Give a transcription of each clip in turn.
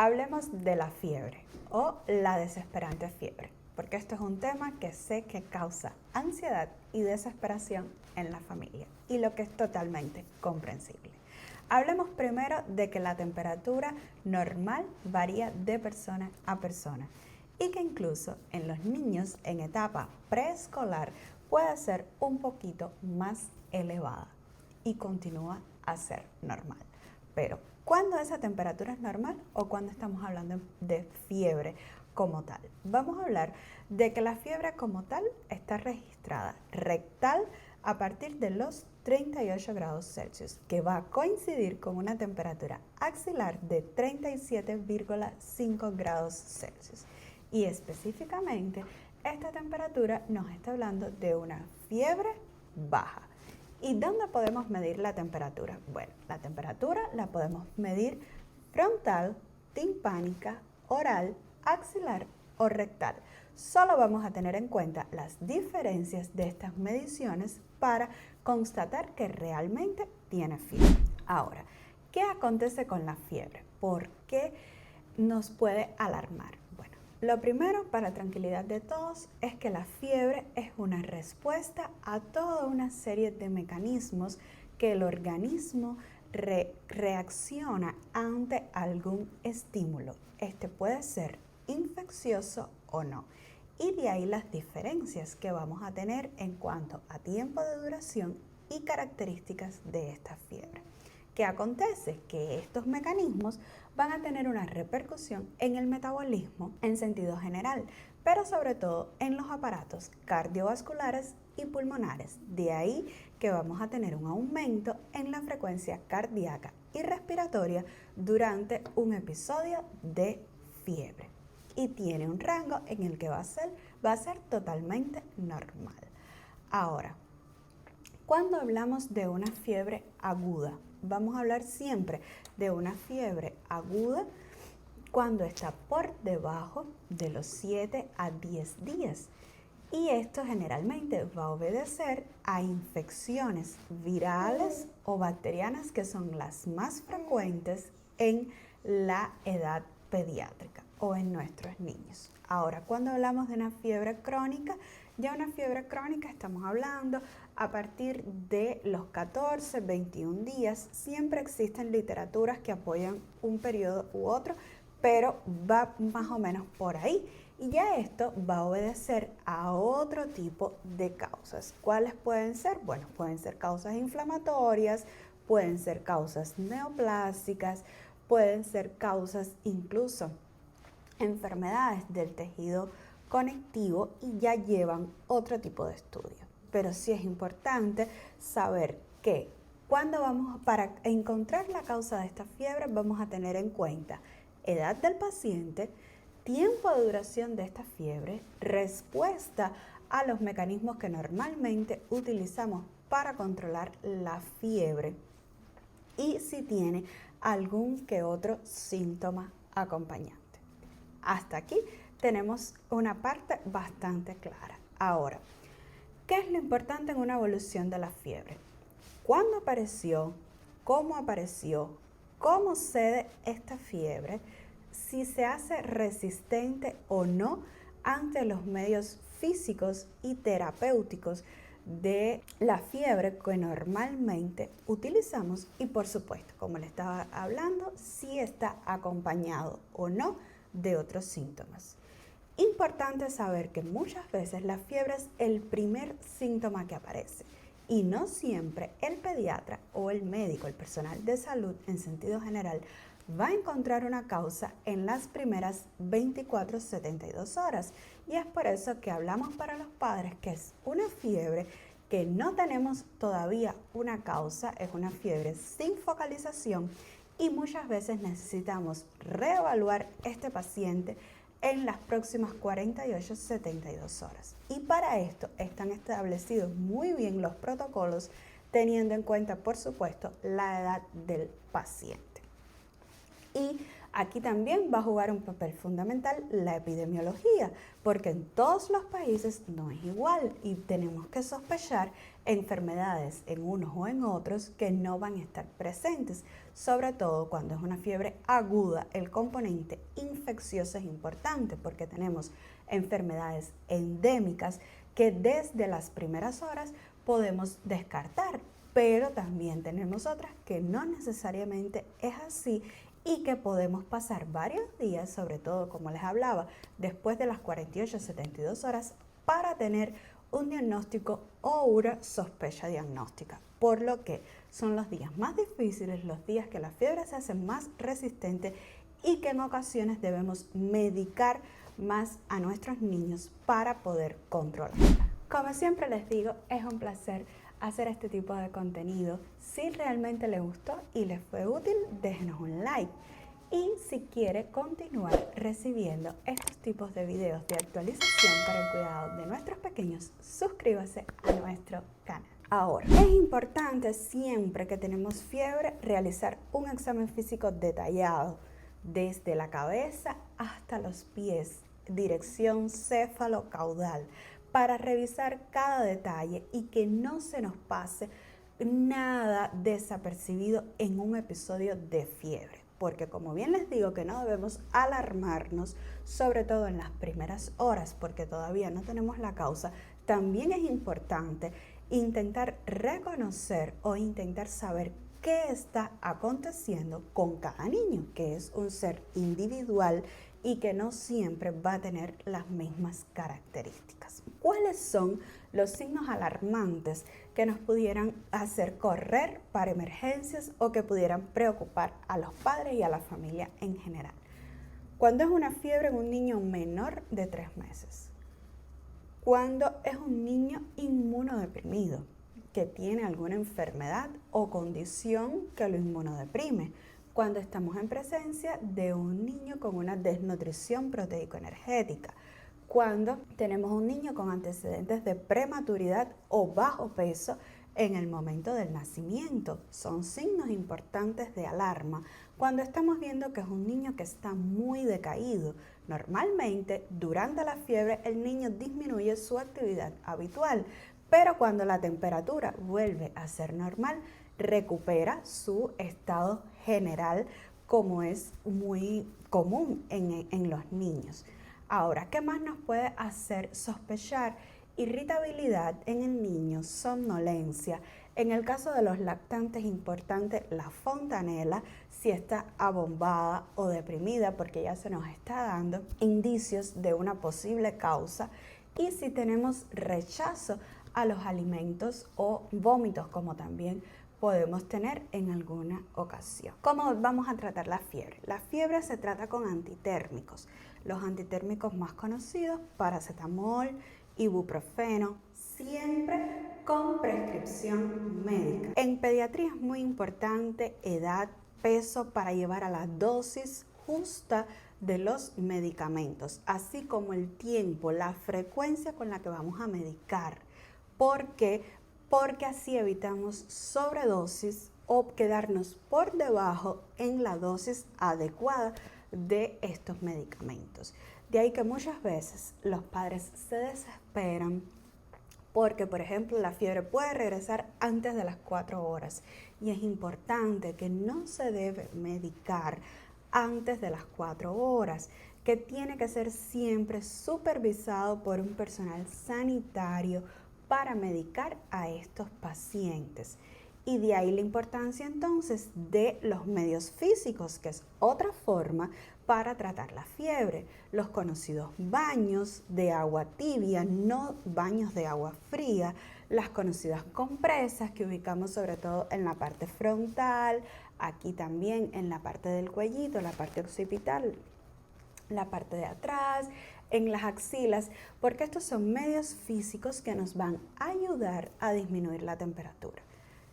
Hablemos de la fiebre o la desesperante fiebre, porque esto es un tema que sé que causa ansiedad y desesperación en la familia, y lo que es totalmente comprensible. Hablemos primero de que la temperatura normal varía de persona a persona y que incluso en los niños en etapa preescolar puede ser un poquito más elevada y continúa a ser normal. Pero, ¿cuándo esa temperatura es normal o cuándo estamos hablando de fiebre como tal? Vamos a hablar de que la fiebre como tal está registrada rectal a partir de los 38 grados Celsius, que va a coincidir con una temperatura axilar de 37,5 grados Celsius. Y específicamente, esta temperatura nos está hablando de una fiebre baja. ¿Y dónde podemos medir la temperatura? Bueno, la temperatura la podemos medir frontal, timpánica, oral, axilar o rectal. Solo vamos a tener en cuenta las diferencias de estas mediciones para constatar que realmente tiene fiebre. Ahora, ¿qué acontece con la fiebre? ¿Por qué nos puede alarmar? Bueno, lo primero, para tranquilidad de todos, es que la fiebre es una respuesta a toda una serie de mecanismos que el organismo reacciona ante algún estímulo. Este puede ser infeccioso o no. Y de ahí las diferencias que vamos a tener en cuanto a tiempo de duración y características de esta fiebre. ¿Qué acontece? Que estos mecanismos van a tener una repercusión en el metabolismo en sentido general, pero sobre todo en los aparatos cardiovasculares y pulmonares. De ahí que vamos a tener un aumento en la frecuencia cardíaca y respiratoria durante un episodio de fiebre. Y tiene un rango en el que va a ser totalmente normal. Ahora, cuando hablamos de una fiebre aguda, vamos a hablar siempre de una fiebre aguda cuando está por debajo de los 7 a 10 días. Y esto generalmente va a obedecer a infecciones virales o bacterianas que son las más frecuentes en la edad pediátrica o en nuestros niños. Ahora, cuando hablamos de una fiebre crónica, ya una fiebre crónica estamos hablando a partir de los 14, 21 días. Siempre existen literaturas que apoyan un periodo u otro, pero va más o menos por ahí. Y ya esto va a obedecer a otro tipo de causas. ¿Cuáles pueden ser? Bueno, pueden ser causas inflamatorias, pueden ser causas neoplásicas, pueden ser causas incluso enfermedades del tejido conectivo y ya llevan otro tipo de estudio. Pero sí es importante saber que para encontrar la causa de esta fiebre vamos a tener en cuenta edad del paciente, tiempo de duración de esta fiebre, respuesta a los mecanismos que normalmente utilizamos para controlar la fiebre y si tiene algún que otro síntoma acompañante. Hasta aquí tenemos una parte bastante clara. Ahora, ¿qué es lo importante en una evolución de la fiebre? ¿Cuándo apareció? ¿Cómo cede esta fiebre? Si se hace resistente o no ante los medios físicos y terapéuticos de la fiebre que normalmente utilizamos y por supuesto, como le estaba hablando, si está acompañado o no de otros síntomas. Importante saber que muchas veces la fiebre es el primer síntoma que aparece y no siempre el pediatra o el médico, el personal de salud en sentido general, va a encontrar una causa en las primeras 24-72 horas. Y es por eso que hablamos para los padres que es una fiebre que no tenemos todavía una causa, es una fiebre sin focalización y muchas veces necesitamos reevaluar este paciente en las próximas 48-72 horas. Y para esto están establecidos muy bien los protocolos, teniendo en cuenta, por supuesto, la edad del paciente. Y Aquí también va a jugar un papel fundamental la epidemiología, porque en todos los países no es igual y tenemos que sospechar enfermedades en unos o en otros que no van a estar presentes, sobre todo cuando es una fiebre aguda. El componente infeccioso es importante porque tenemos enfermedades endémicas que desde las primeras horas podemos descartar, pero también tenemos otras que no necesariamente es así y que podemos pasar varios días, sobre todo como les hablaba, después de las 48 a 72 horas para tener un diagnóstico o una sospecha diagnóstica, por lo que son los días más difíciles, los días que la fiebre se hace más resistente y que en ocasiones debemos medicar más a nuestros niños para poder controlarla. Como siempre les digo, es un placer hacer este tipo de contenido. Si realmente les gustó y les fue útil, déjenos un like. Y si quiere continuar recibiendo estos tipos de videos de actualización para el cuidado de nuestros pequeños, suscríbase a nuestro canal. Ahora, es importante siempre que tenemos fiebre realizar un examen físico detallado, desde la cabeza hasta los pies, dirección céfalo-caudal, para revisar cada detalle y que no se nos pase nada desapercibido en un episodio de fiebre. Porque como bien les digo que no debemos alarmarnos, sobre todo en las primeras horas, porque todavía no tenemos la causa, también es importante intentar reconocer o intentar saber qué está aconteciendo con cada niño, que es un ser individual y que no siempre va a tener las mismas características. ¿Cuáles son los signos alarmantes que nos pudieran hacer correr para emergencias o que pudieran preocupar a los padres y a la familia en general? Cuando es una fiebre en un niño menor de 3 meses. Cuando es un niño inmunodeprimido, que tiene alguna enfermedad o condición que lo inmunodeprime. Cuando estamos en presencia de un niño con una desnutrición proteico-energética. Cuando tenemos un niño con antecedentes de prematuridad o bajo peso en el momento del nacimiento. Son signos importantes de alarma cuando estamos viendo que es un niño que está muy decaído. Normalmente, durante la fiebre, el niño disminuye su actividad habitual, pero cuando la temperatura vuelve a ser normal, recupera su estado general, como es muy común en los niños. Ahora, ¿qué más nos puede hacer sospechar? Irritabilidad en el niño, somnolencia. En el caso de los lactantes, importante la fontanela, si está abombada o deprimida, porque ya se nos está dando indicios de una posible causa. Y si tenemos rechazo a los alimentos o vómitos, como también podemos tener en alguna ocasión. ¿Cómo vamos a tratar la fiebre? La fiebre se trata con antitérmicos. Los antitérmicos más conocidos, paracetamol, ibuprofeno, siempre con prescripción médica. En pediatría es muy importante edad, peso para llevar a la dosis justa de los medicamentos, así como el tiempo, la frecuencia con la que vamos a medicar. ¿Por qué? Porque así evitamos sobredosis o quedarnos por debajo en la dosis adecuada de estos medicamentos. De ahí que muchas veces los padres se desesperan porque, por ejemplo, la fiebre puede regresar antes de las 4 horas y es importante que no se debe medicar antes de las 4 horas, que tiene que ser siempre supervisado por un personal sanitario para medicar a estos pacientes. Y de ahí la importancia entonces de los medios físicos, que es otra forma para tratar la fiebre. Los conocidos baños de agua tibia, no baños de agua fría. Las conocidas compresas que ubicamos sobre todo en la parte frontal, aquí también en la parte del cuellito, la parte occipital, la parte de atrás, en las axilas, porque estos son medios físicos que nos van a ayudar a disminuir la temperatura.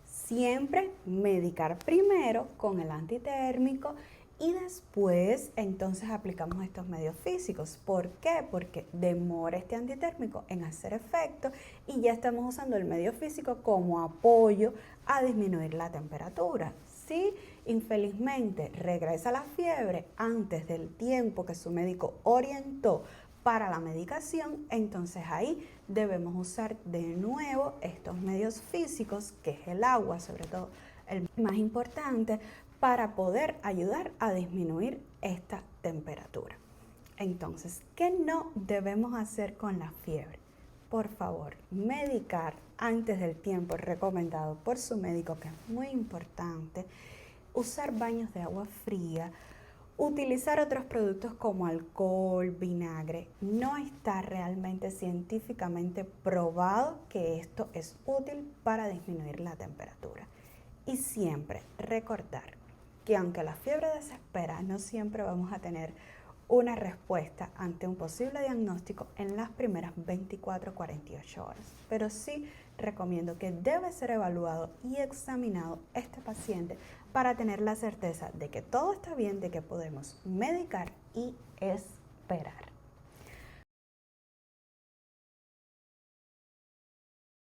Siempre medicar primero con el antitérmico y después entonces aplicamos estos medios físicos. ¿Por qué? Porque demora este antitérmico en hacer efecto y ya estamos usando el medio físico como apoyo a disminuir la temperatura, ¿sí? infelizmente regresa la fiebre antes del tiempo que su médico orientó para la medicación, entonces ahí debemos usar de nuevo estos medios físicos, que es el agua, sobre todo el más importante, para poder ayudar a disminuir esta temperatura. Entonces, ¿qué no debemos hacer con la fiebre? Por favor, medicar antes del tiempo recomendado por su médico, que es muy importante, usar baños de agua fría, utilizar otros productos como alcohol, vinagre. No está realmente científicamente probado que esto es útil para disminuir la temperatura. Y siempre recordar que aunque la fiebre desespera, no siempre vamos a tener una respuesta ante un posible diagnóstico en las primeras 24 o 48 horas. Pero sí recomiendo que debe ser evaluado y examinado este paciente para tener la certeza de que todo está bien, de que podemos medicar y esperar.